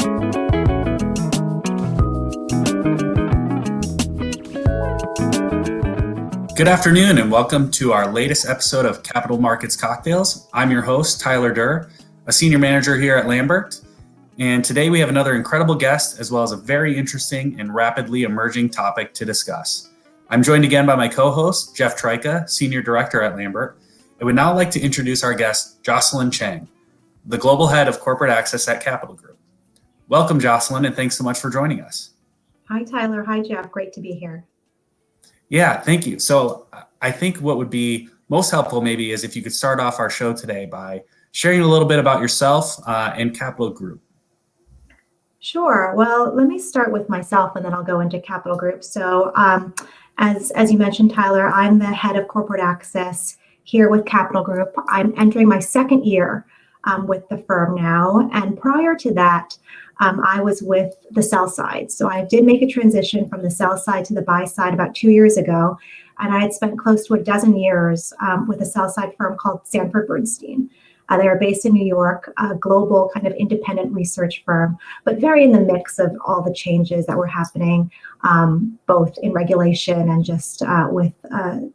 Good afternoon and welcome to our latest episode of Capital Markets Cocktails. I'm your host, Tyler Durr, a senior manager here at Lambert. And today we have another incredible guest as well as a very interesting and rapidly emerging topic to discuss. I'm joined again by my co-host, Jeff Trika, senior director at Lambert. I would now like to introduce our guest, Jocelyn Cheng, the global head of corporate access at Capital Group. Welcome, Jocelyn, and thanks so much for joining us. Hi, Tyler. Hi, Jeff. Great to be here. Yeah, thank you. So I think what would be most helpful maybe is if you could start off our show today by sharing a little bit about yourself and Capital Group. Sure. Well, let me start with myself and then I'll go into Capital Group. So as you mentioned, Tyler, I'm the head of corporate access here with Capital Group. I'm entering my second year with the firm now. And prior to that, I was with the sell side. So I did make a transition from the sell side to the buy side about 2 years ago. And I had spent close to a dozen years with a sell side firm called Sanford Bernstein. They are based in New York, a global kind of independent research firm, but very in the mix of all the changes that were happening, both in regulation and just with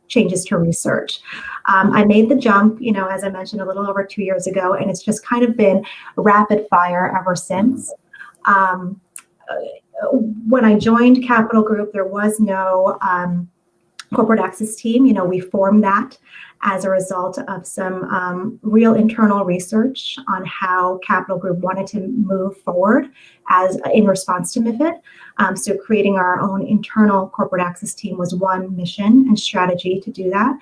changes to research. I made the jump, as I mentioned, a little over 2 years ago, and it's just kind of been rapid fire ever since. When I joined Capital Group, there was no corporate access team. We formed that as a result of some real internal research on how Capital Group wanted to move forward as in response to MiFID. So creating our own internal corporate access team was one mission and strategy to do that.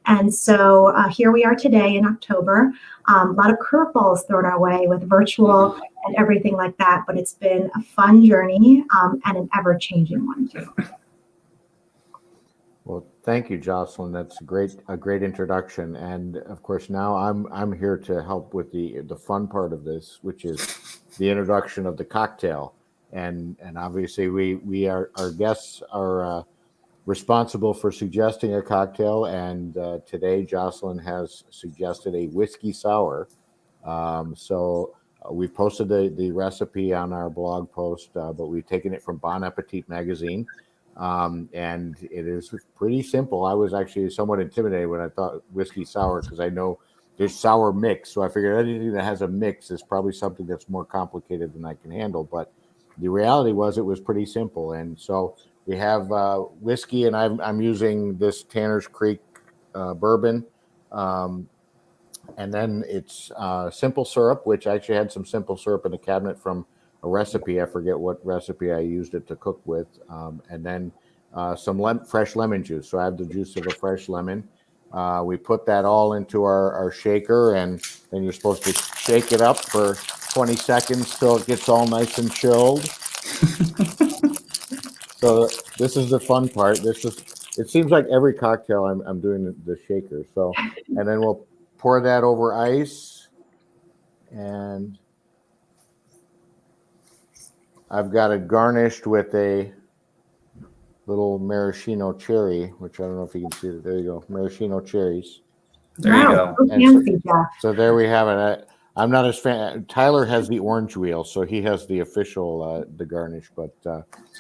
And so here we are today in October. A lot of curveballs thrown our way with virtual and everything like that, but it's been a fun journey and an ever-changing one too. Well, thank you, Jocelyn. That's a great introduction. And of course, now I'm here to help with the fun part of this, which is the introduction of the cocktail. And obviously, our guests are responsible for suggesting a cocktail. And today, Jocelyn has suggested a whiskey sour. So we've posted the recipe on our blog post, but we've taken it from Bon Appetit magazine. And it is pretty simple. I was actually somewhat intimidated when I thought whiskey sour because I know there's sour mix. So I figured anything that has a mix is probably something that's more complicated than I can handle. But the reality was it was pretty simple. And so we have whiskey, and I'm using this Tanner's Creek bourbon. And then it's simple syrup, which I actually had some simple syrup in the cabinet from a recipe. I forget what recipe I used it to cook with. And then some fresh lemon juice. So I have the juice of a fresh lemon. We put that all into our shaker, and then you're supposed to shake it up for 20 seconds till it gets all nice and chilled. So this is the fun part. It seems like every cocktail I'm doing the shaker. So, and then we'll pour that over ice, and I've got it garnished with a little maraschino cherry, which I don't know if you can see it. There you go, maraschino cherries. There you go. Fancy, Jeff. So there we have it. I'm not as fan. Tyler has the orange wheel, so he has the official the garnish. But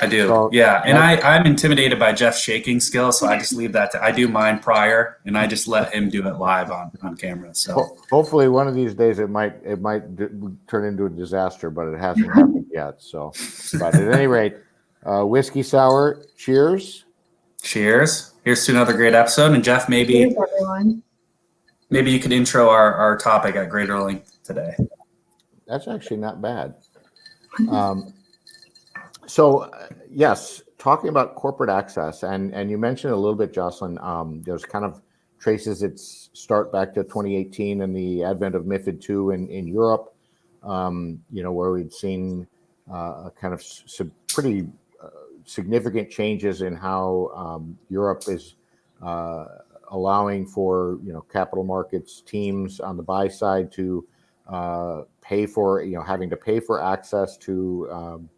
I do, yeah. And I'm intimidated by Jeff's shaking skills, so I just leave that I do mine prior, and I just let him do it live on camera. So hopefully one of these days it might turn into a disaster, but it hasn't happened yet. So, but at any rate, whiskey sour. Cheers! Cheers! Here's to another great episode. And Jeff, maybe you could intro our topic at greater length today. That's actually not bad. So yes, talking about corporate access, and you mentioned a little bit, Jocelyn. There's kind of traces its start back to 2018 and the advent of MiFID II in Europe. Where we'd seen kind of some pretty significant changes in how Europe is allowing for capital markets teams on the buy side to pay for having to pay for access to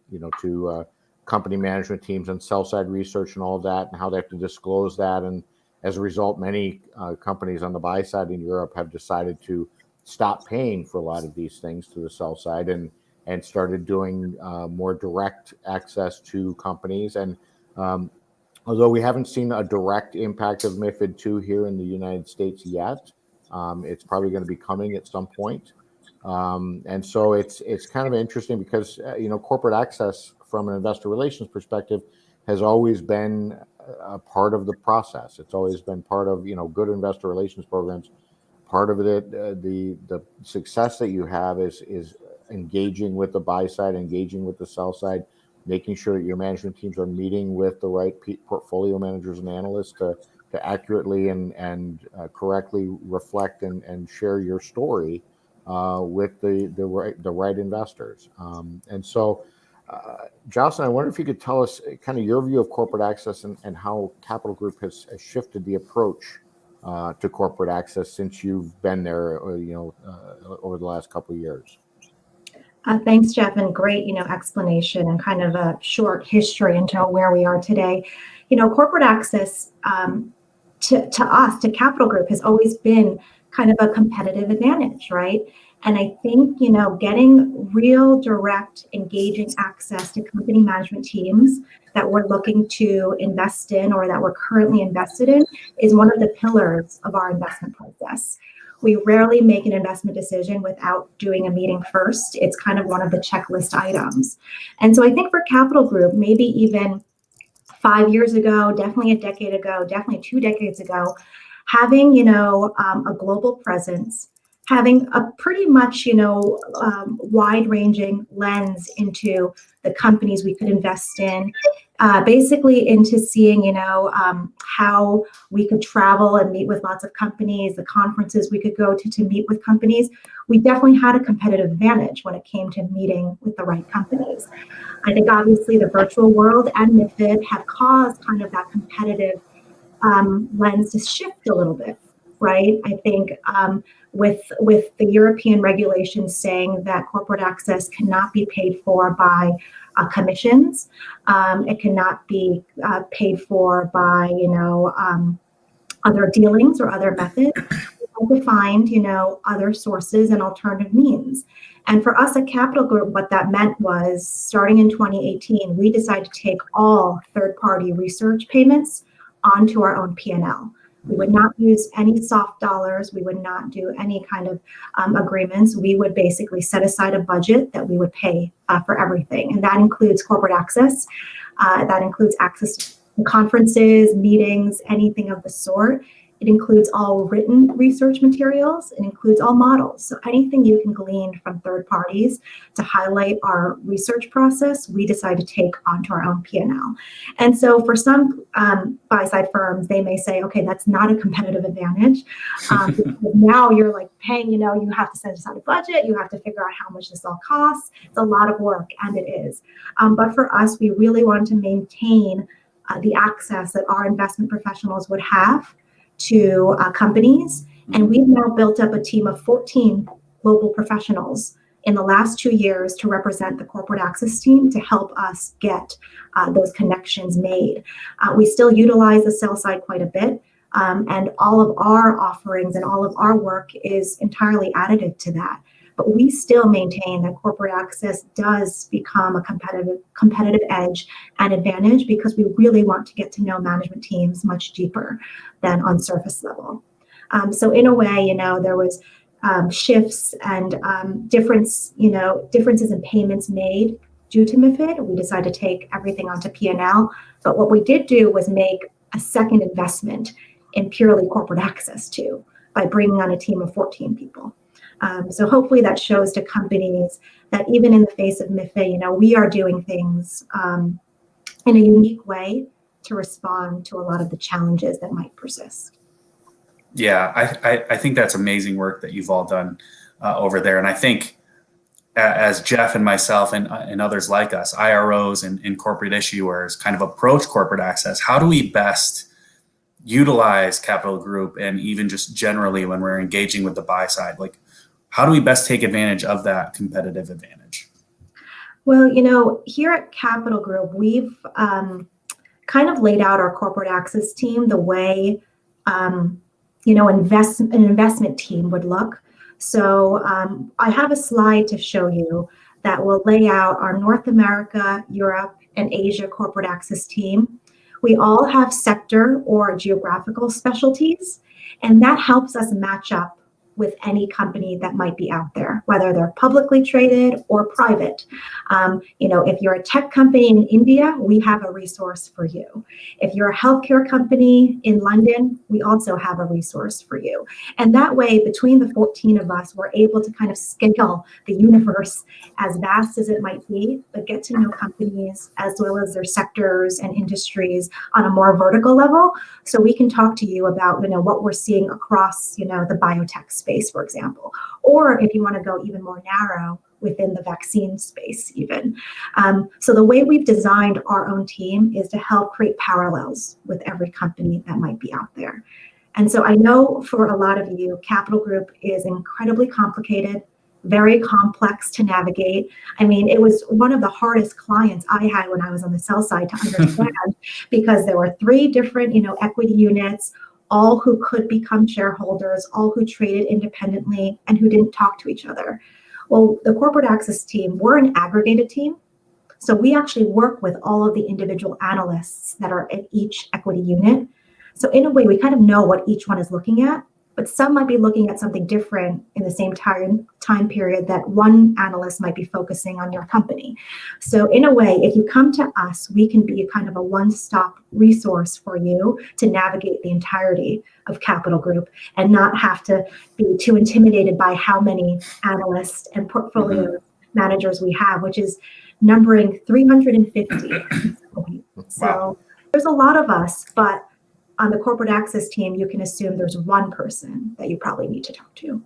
company management teams and sell side research and all of that, and how they have to disclose that. And as a result, many companies on the buy side in Europe have decided to stop paying for a lot of these things to the sell side, and and started doing more direct access to companies. And although we haven't seen a direct impact of MiFID II here in the United States yet, it's probably going to be coming at some point. And so it's kind of interesting because corporate access from an investor relations perspective has always been a part of the process. It's always been part of good investor relations programs. Part of it, the success that you have is engaging with the buy side, engaging with the sell side, making sure that your management teams are meeting with the right portfolio managers and analysts to accurately and correctly reflect and share your story with the right investors. And so, Jocelyn, I wonder if you could tell us kind of your view of corporate access and how Capital Group has shifted the approach to corporate access since you've been there, over the last couple of years. Thanks, Jeff, and great, explanation and kind of a short history into where we are today. Corporate access to us, to Capital Group, has always been kind of a competitive advantage, right? And I think, getting real direct, engaging access to company management teams that we're looking to invest in or that we're currently invested in is one of the pillars of our investment process. We rarely make an investment decision without doing a meeting first. It's kind of one of the checklist items. And so I think for Capital Group, maybe even 5 years ago, definitely a decade ago, definitely 2 decades ago, having, a global presence, having a pretty much, wide-ranging lens into the companies we could invest in, basically into seeing, how we could travel and meet with lots of companies, the conferences we could go to meet with companies. We definitely had a competitive advantage when it came to meeting with the right companies. I think obviously the virtual world and MiFID have caused kind of that competitive lens to shift a little bit, right? I think with the European regulations saying that corporate access cannot be paid for by commissions, it cannot be paid for by other dealings or other methods. We have to find other sources and alternative means. And for us at Capital Group, what that meant was, starting in 2018, we decided to take all third-party research payments onto our own P&L. We would not use any soft dollars. We would not do any kind of agreements. We would basically set aside a budget that we would pay for everything. And that includes corporate access. That includes access to conferences, meetings, anything of the sort. It includes all written research materials. It includes all models. So anything you can glean from third parties to highlight our research process, we decide to take onto our own P&L. And so for some buy-side firms, they may say, okay, that's not a competitive advantage. Now you're like paying, you have to set aside a budget. You have to figure out how much this all costs. It's a lot of work, and it is. But for us, we really want to maintain the access that our investment professionals would have to companies. And we've now built up a team of 14 global professionals in the last 2 years to represent the corporate access team to help us get those connections made. We still utilize the sell side quite a bit, and all of our offerings and all of our work is entirely additive to that. But we still maintain that corporate access does become a competitive edge and advantage because we really want to get to know management teams much deeper than on surface level. So in a way, there was shifts and differences in payments made due to MiFID. We decided to take everything onto P&L. But what we did do was make a second investment in purely corporate access too, by bringing on a team of 14 people. So hopefully that shows to companies that even in the face of MiFID, we are doing things in a unique way to respond to a lot of the challenges that might persist. Yeah, I think that's amazing work that you've all done over there. And I think as Jeff and myself and others like us, IROs and corporate issuers kind of approach corporate access, how do we best utilize Capital Group and even just generally when we're engaging with the buy side? Like, how do we best take advantage of that competitive advantage? Well, here at Capital Group, we've kind of laid out our corporate access team the way, an investment team would look. So I have a slide to show you that will lay out our North America, Europe, and Asia corporate access team. We all have sector or geographical specialties, and that helps us match up with any company that might be out there, whether they're publicly traded or private. If you're a tech company in India, we have a resource for you. If you're a healthcare company in London, we also have a resource for you. And that way, between the 14 of us, we're able to kind of scale the universe as vast as it might be, but get to know companies as well as their sectors and industries on a more vertical level. So we can talk to you about, what we're seeing across, the biotech space, for example, or if you want to go even more narrow within the vaccine space even. So the way we've designed our own team is to help create parallels with every company that might be out there. And so I know for a lot of you, Capital Group is incredibly complicated, very complex to navigate. I mean, it was one of the hardest clients I had when I was on the sell side to understand because there were 3 different, equity units, all who could become shareholders, all who traded independently and who didn't talk to each other. Well, the corporate access team, we're an aggregated team. So we actually work with all of the individual analysts that are at each equity unit. So in a way, we kind of know what each one is looking at, but some might be looking at something different in the same time period that one analyst might be focusing on your company. So in a way, if you come to us, we can be kind of a one-stop resource for you to navigate the entirety of Capital Group and not have to be too intimidated by how many analysts and portfolio managers we have, which is numbering 350. So there's a lot of us, but on the corporate access team, you can assume there's one person that you probably need to talk to.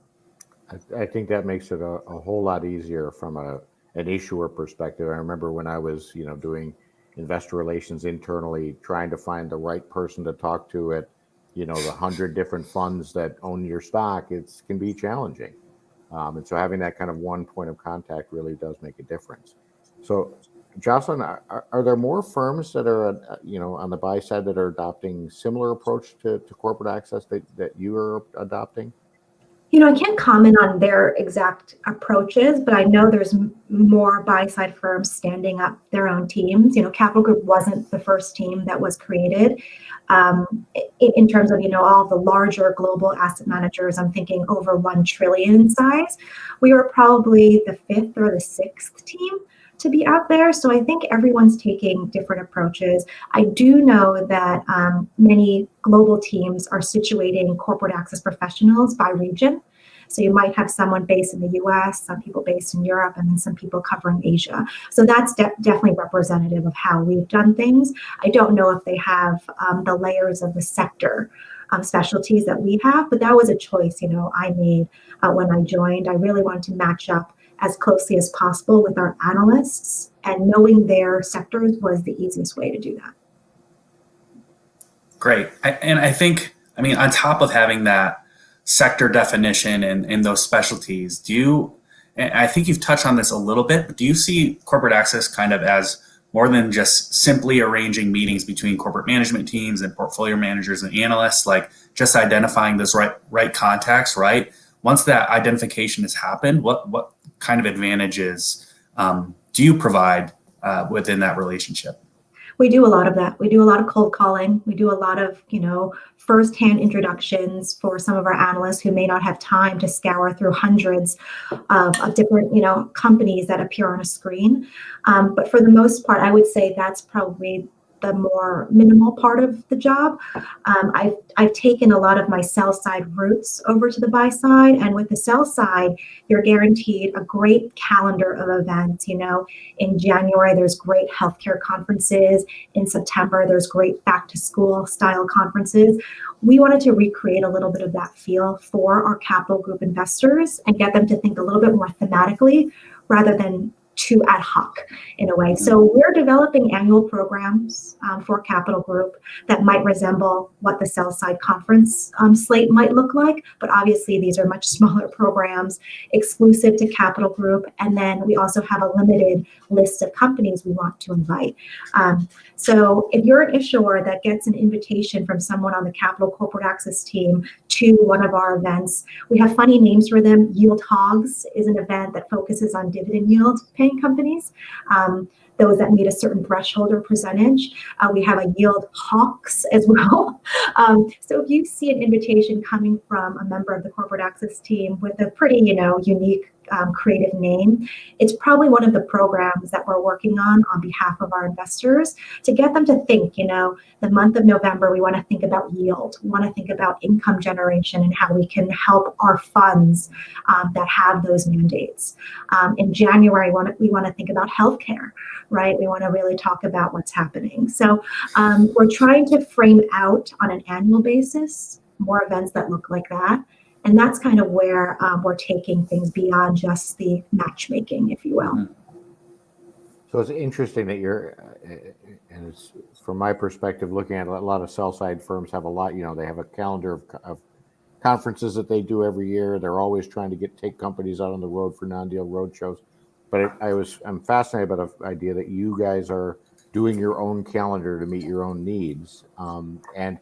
I think that makes it a whole lot easier from an issuer perspective. I remember when I was, doing investor relations internally, trying to find the right person to talk to at, the 100 different funds that own your stock, it can be challenging. And so having that kind of one point of contact really does make a difference. So Jocelyn, are there more firms that are, on the buy side that are adopting similar approach to corporate access that you are adopting? I can't comment on their exact approaches, but I know there's more buy-side firms standing up their own teams. Capital Group wasn't the first team that was created. In terms of, all the larger global asset managers, I'm thinking over 1 trillion in size. We were probably the 5th or the 6th team to be out there. So I think everyone's taking different approaches. I do know that many global teams are situating corporate access professionals by region. So you might have someone based in the US, some people based in Europe, and then some people covering Asia. So that's definitely representative of how we've done things. I don't know if they have the layers of the sector specialties that we have, but that was a choice, I made when I joined. I really wanted to match up as closely as possible with our analysts, and knowing their sectors was the easiest way to do that. Great. I think, on top of having that sector definition and those specialties, and I think you've touched on this a little bit, but do you see corporate access kind of as more than just simply arranging meetings between corporate management teams and portfolio managers and analysts, like just identifying those right contacts, right? Once that identification has happened, what kind of advantages do you provide within that relationship? We do a lot of that. We do a lot of cold calling. We do a lot of, firsthand introductions for some of our analysts who may not have time to scour through hundreds of different, companies that appear on a screen. But for the most part, I would say that's probably the more minimal part of the job. I've taken a lot of my sell side roots over to the buy side, and with the sell side, you're guaranteed a great calendar of events. In January, there's great healthcare conferences. In September, there's great back to school style conferences. We wanted to recreate a little bit of that feel for our Capital Group investors and get them to think a little bit more thematically rather than too ad hoc in a way. So we're developing annual programs for Capital Group that might resemble what the sell side conference slate might look like. But obviously, these are much smaller programs exclusive to Capital Group. And then we also have a limited list of companies we want to invite. So if you're an issuer that gets an invitation from someone on the Capital Corporate Access team to one of our events, we have funny names for them. Yield Hogs is an event that focuses on dividend yield paying companies. Those that meet a certain threshold or percentage. We have a yield hawks as well. So if you see an invitation coming from a member of the corporate access team with a pretty, unique creative name, it's probably one of the programs that we're working on behalf of our investors to get them to think, the month of November, we want to think about yield. We want to think about income generation and how we can help our funds that have those mandates. In January, we want to think about healthcare, right? We want to really talk about what's happening. So we're trying to frame out on an annual basis more events that look like that. And that's kind of where we're taking things beyond just the matchmaking, if you will. So it's interesting that you're, and it's from my perspective, looking at a lot of sell-side firms have a lot, they have a calendar of conferences that they do every year. They're always trying to take companies out on the road for non-deal roadshows. But I'm fascinated by the idea that you guys are doing your own calendar to meet your own needs. And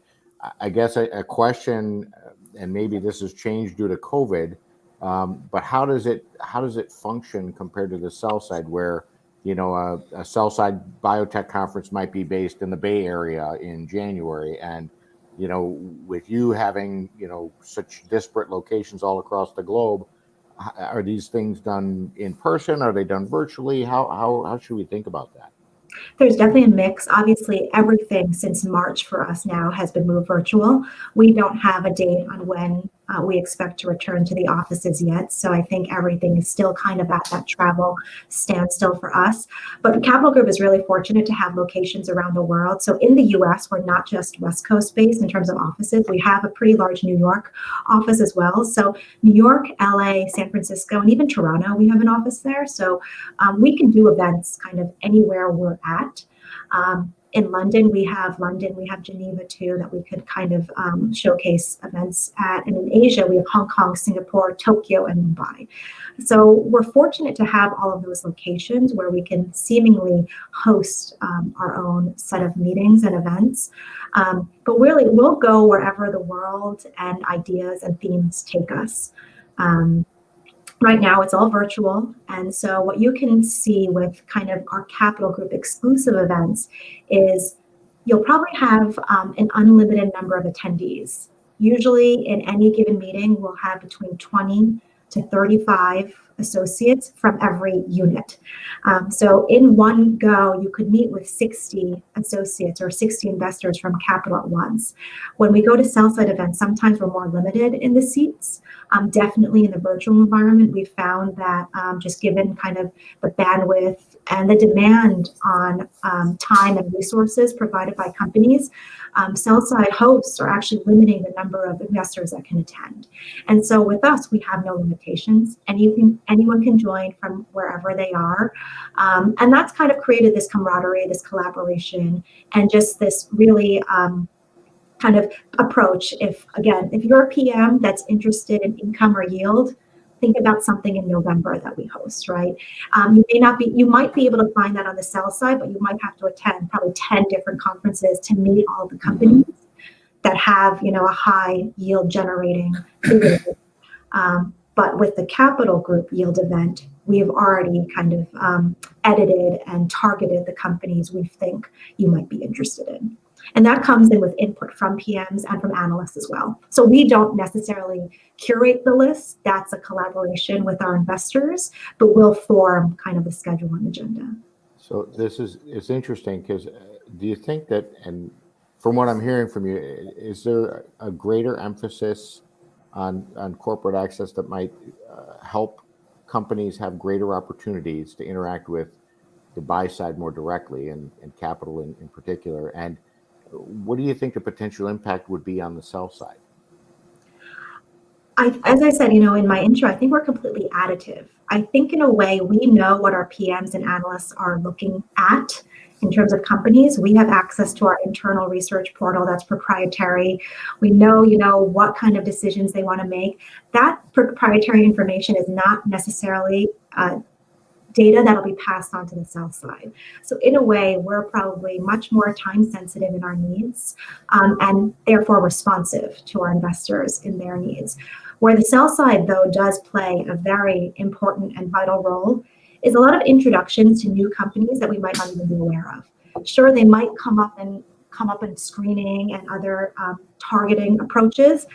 I guess a question, and maybe this has changed due to COVID, but how does it function compared to the sell side, where a sell side biotech conference might be based in the Bay Area in January, and with you having such disparate locations all across the globe, are these things done in person? Are they done virtually? How should we think about that? There's definitely a mix. Obviously, everything since March for us now has been moved virtual. We don't have a date on when we expect to return to the offices yet. So I think everything is still kind of at that travel standstill for us. But the Capital Group is really fortunate to have locations around the world. So in the US, we're not just West Coast based in terms of offices. We have a pretty large New York office as well. So New York, LA, San Francisco, and even Toronto, we have an office there. So we can do events kind of anywhere we're at. In London, we have Geneva too, that we could kind of showcase events at. And in Asia, we have Hong Kong, Singapore, Tokyo, and Mumbai. So we're fortunate to have all of those locations where we can seemingly host our own set of meetings and events. But really, we'll go wherever the world and ideas and themes take us. Right now, it's all virtual. And so what you can see with kind of our Capital Group exclusive events is you'll probably have an unlimited number of attendees. Usually in any given meeting, we'll have between 20 to 35 associates from every unit. So in one go, you could meet with 60 associates or 60 investors from Capital at once. When we go to sell-side events, sometimes we're more limited in the seats. Definitely in the virtual environment, we found that just given kind of the bandwidth and the demand on time and resources provided by companies, sell-side hosts are actually limiting the number of investors that can attend. And so with us, we have no limitations, and anyone can join from wherever they are. And that's kind of created this camaraderie, this collaboration, and just this really kind of approach. If you're a PM that's interested in income or yield, think about something in November that we host, right? You might be able to find that on the sell side, but you might have to attend probably 10 different conferences to meet all the companies that have, a high yield generating period. But with the Capital Group yield event, we've already kind of edited and targeted the companies we think you might be interested in. And that comes in with input from PMs and from analysts as well. So we don't necessarily curate the list. That's a collaboration with our investors, but we'll form kind of the schedule and agenda. So it's interesting because do you think that, and from what I'm hearing from you, is there a greater emphasis on corporate access that might help companies have greater opportunities to interact with the buy side more directly and capital in particular? And what do you think the potential impact would be on the sell side? As I said, in my intro, I think we're completely additive. I think in a way, we know what our PMs and analysts are looking at in terms of companies. We have access to our internal research portal that's proprietary. We know, what kind of decisions they want to make. That proprietary information is not necessarily data that'll be passed on to the sell side. So in a way, we're probably much more time sensitive in our needs and therefore responsive to our investors in their needs. Where the sell side, though, does play a very important and vital role is a lot of introductions to new companies that we might not even be aware of. Sure, they might come up in screening and other targeting approaches,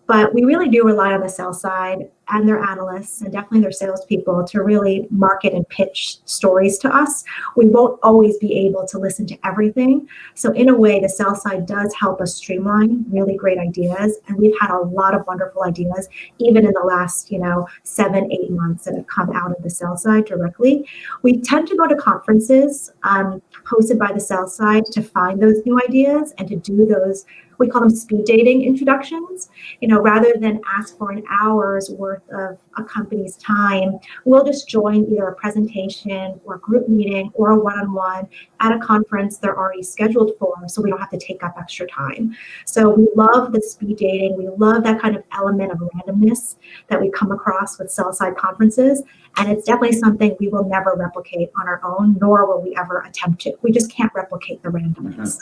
but we really do rely on the sell side and their analysts and definitely their salespeople to really market and pitch stories to us. We won't always be able to listen to everything. So in a way, the sell side does help us streamline really great ideas. And we've had a lot of wonderful ideas, even in the last, 7-8 months that have come out of the sell side directly. We tend to go to conferences hosted by the sell side to find those new ideas and to do those, we call them speed dating introductions. Rather than ask for an hour's worth of a company's time, we'll just join either a presentation or a group meeting or a one-on-one at a conference they're already scheduled for, so we don't have to take up extra time. So we love the speed dating. We love that kind of element of randomness that we come across with sell-side conferences, and it's definitely something we will never replicate on our own, nor will we ever attempt to. We just can't replicate the randomness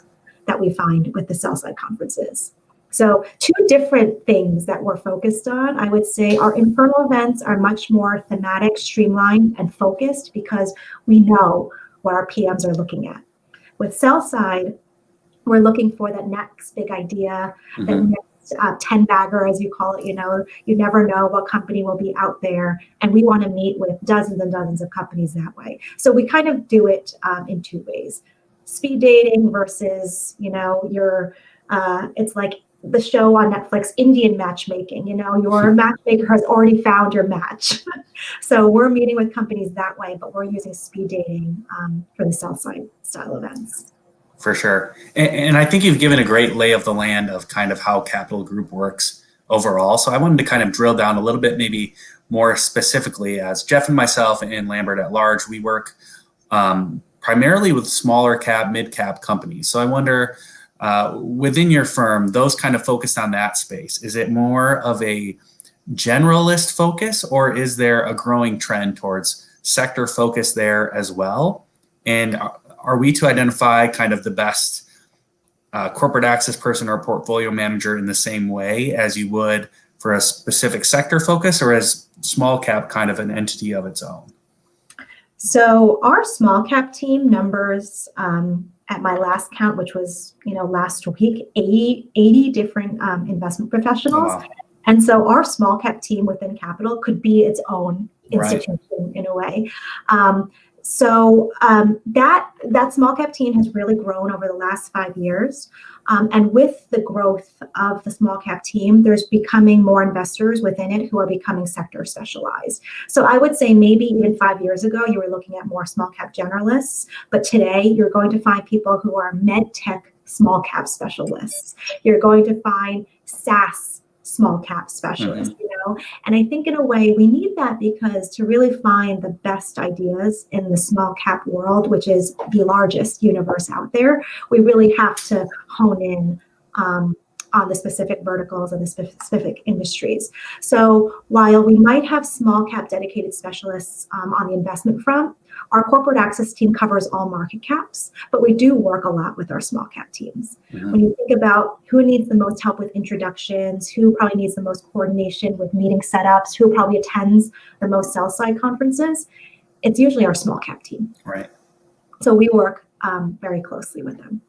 that we find with the sell-side conferences. So 2 different things that we're focused on. I would say our internal events are much more thematic, streamlined, and focused because we know what our PMs are looking at. With sell side, we're looking for that next big idea, the next 10 bagger, as you call it. You never know what company will be out there, and we want to meet with dozens and dozens of companies that way. So we kind of do it in 2 ways. Speed dating versus, it's like the show on Netflix, Indian matchmaking. Your matchmaker has already found your match. So we're meeting with companies that way, but we're using speed dating for the sell side style events. For sure. And I think you've given a great lay of the land of kind of how Capital Group works overall. So I wanted to kind of drill down a little bit, maybe more specifically, as Jeff and myself and Lambert at large, we work primarily with smaller cap, mid cap companies. So I wonder, within your firm, those kind of focused on that space, is it more of a generalist focus, or is there a growing trend towards sector focus there as well? And are we to identify kind of the best corporate access person or portfolio manager in the same way as you would for a specific sector focus, or as small cap kind of an entity of its own? So our small cap team numbers, at my last count, which was last week, 80 different investment professionals. Wow. And so our small cap team within Capital could be its own institution in a way. So that small cap team has really grown over the last 5 years. And with the growth of the small cap team, there's becoming more investors within it who are becoming sector specialized. So I would say maybe even 5 years ago, you were looking at more small cap generalists, but today you're going to find people who are med tech small cap specialists. You're going to find SaaS small cap specialists, and I think in a way we need that, because to really find the best ideas in the small cap world, which is the largest universe out there, we really have to hone in on the specific verticals and the specific industries. So while we might have small cap dedicated specialists on the investment front, our corporate access team covers all market caps, but we do work a lot with our small cap teams. When you think about who needs the most help with introductions, who probably needs the most coordination with meeting setups, who probably attends the most sell side conferences, it's usually our small cap team. Right. So we work very closely with them.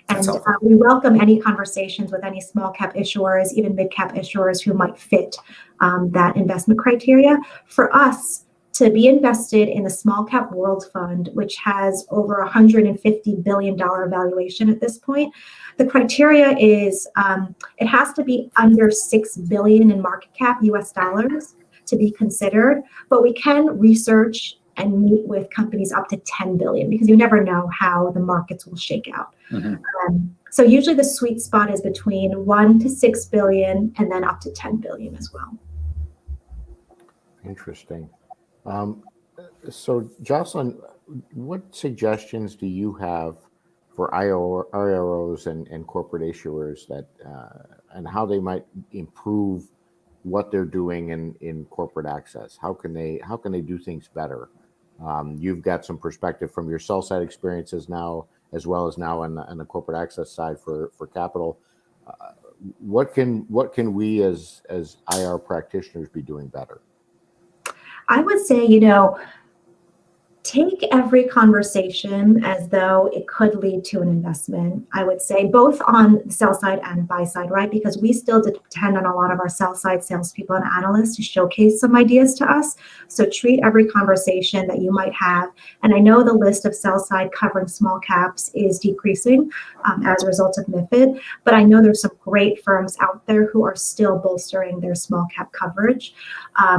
And we welcome any conversations with any small cap issuers, even mid cap issuers who might fit that investment criteria. For us, to be invested in the small cap world fund, which has over $150 billion valuation at this point, the criteria is it has to be under $6 billion in market cap US dollars to be considered, but we can research and meet with companies up to 10 billion, because you never know how the markets will shake out. So usually the sweet spot is between 1 to 6 billion and then up to 10 billion as well. Interesting. So Jocelyn, what suggestions do you have for IROs and corporate issuers that and how they might improve what they're doing in corporate access? How can they do things better? You've got some perspective from your sell side experiences now, as well as now on the corporate access side for Capital. What can we as IR practitioners be doing better? I would say, Take every conversation as though it could lead to an investment, I would say, both on the sell side and buy side, right? Because we still depend on a lot of our sell side salespeople and analysts to showcase some ideas to us. So treat every conversation that you might have. And I know the list of sell side covering small caps is decreasing as a result of MiFID, but I know there's some great firms out there who are still bolstering their small cap coverage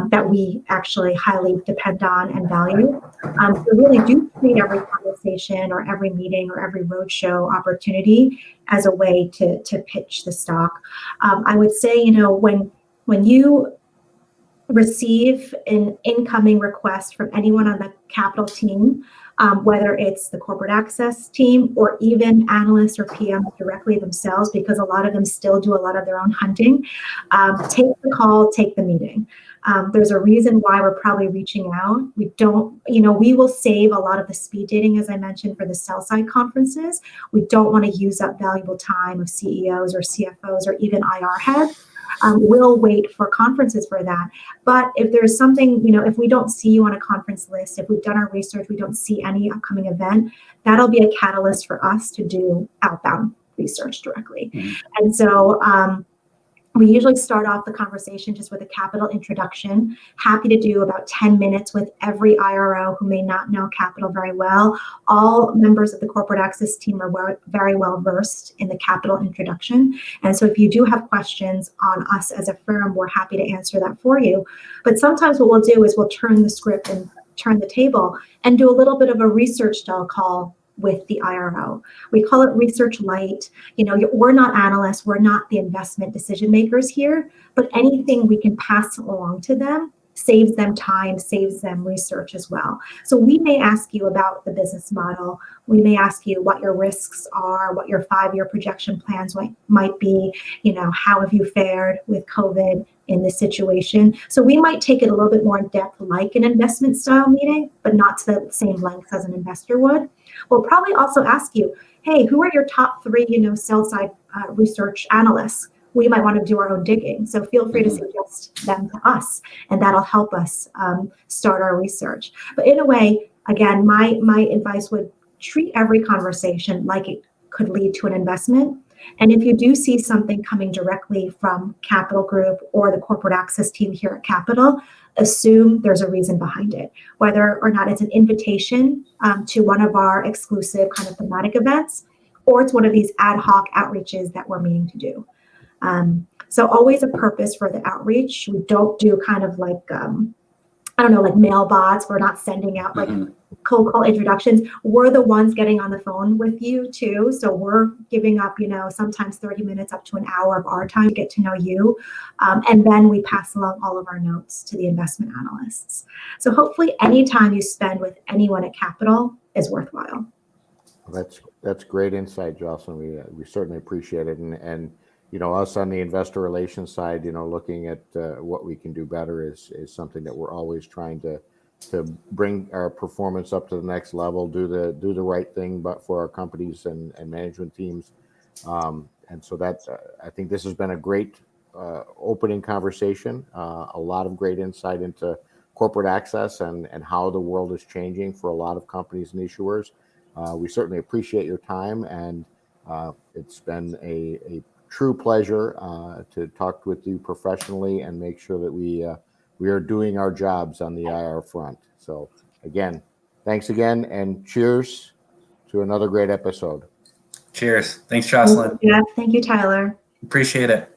that we actually highly depend on and value. So really do treat every conversation or every meeting or every roadshow opportunity as a way to pitch the stock. I would say, when you receive an incoming request from anyone on the capital team, whether it's the corporate access team or even analysts or PMs directly themselves, because a lot of them still do a lot of their own hunting, take the call, take the meeting. There's a reason why we're probably reaching out. We will save a lot of the speed dating, as I mentioned, for the sell side conferences. We don't want to use up valuable time of CEOs or CFOs or even IR heads. We'll wait for conferences for that. But if there's something, if we don't see you on a conference list, if we've done our research, we don't see any upcoming event, that'll be a catalyst for us to do outbound research directly. Mm-hmm. And so we usually start off the conversation just with a capital introduction. Happy to do about 10 minutes with every IRO who may not know capital very well. All members of the corporate access team are very well versed in the capital introduction. And so if you do have questions on us as a firm, we're happy to answer that for you. But sometimes what we'll do is we'll turn the script and turn the table and do a little bit of a research style call with the IRO. We call it research light. We're not analysts, we're not the investment decision makers here, but anything we can pass along to them saves them time, saves them research as well. So we may ask you about the business model. We may ask you what your risks are, what your 5-year projection plans might be, how have you fared with COVID in this situation. So we might take it a little bit more in depth like an investment style meeting, but not to the same length as an investor would. We'll probably also ask you, hey, who are your top 3, sell side research analysts? We might want to do our own digging. So feel free to suggest them to us, and that'll help us start our research. But in a way, again, my advice would treat every conversation like it could lead to an investment. And if you do see something coming directly from Capital Group or the corporate access team here at Capital, assume there's a reason behind it, whether or not it's an invitation to one of our exclusive kind of thematic events, or it's one of these ad hoc outreaches that we're meaning to do. So always a purpose for the outreach. We don't do kind of like, like mail bots. We're not sending out like cold call introductions. We're the ones getting on the phone with you too. So we're giving up, sometimes 30 minutes up to an hour of our time to get to know you. And then we pass along all of our notes to the investment analysts. So hopefully any time you spend with anyone at Capital is worthwhile. That's great insight, Jocelyn. We certainly appreciate it. And us on the investor relations side, looking at what we can do better is something that we're always trying to bring our performance up to the next level, do the right thing, but for our companies and management teams. And so that I think this has been a great opening conversation, a lot of great insight into corporate access and how the world is changing for a lot of companies and issuers. We certainly appreciate your time, and it's been a true pleasure to talk with you professionally and make sure that we are doing our jobs on the IR front. So again, thanks again, and cheers to another great episode. Cheers. Thanks, Jocelyn. Yeah, thank you, Tyler. Appreciate it.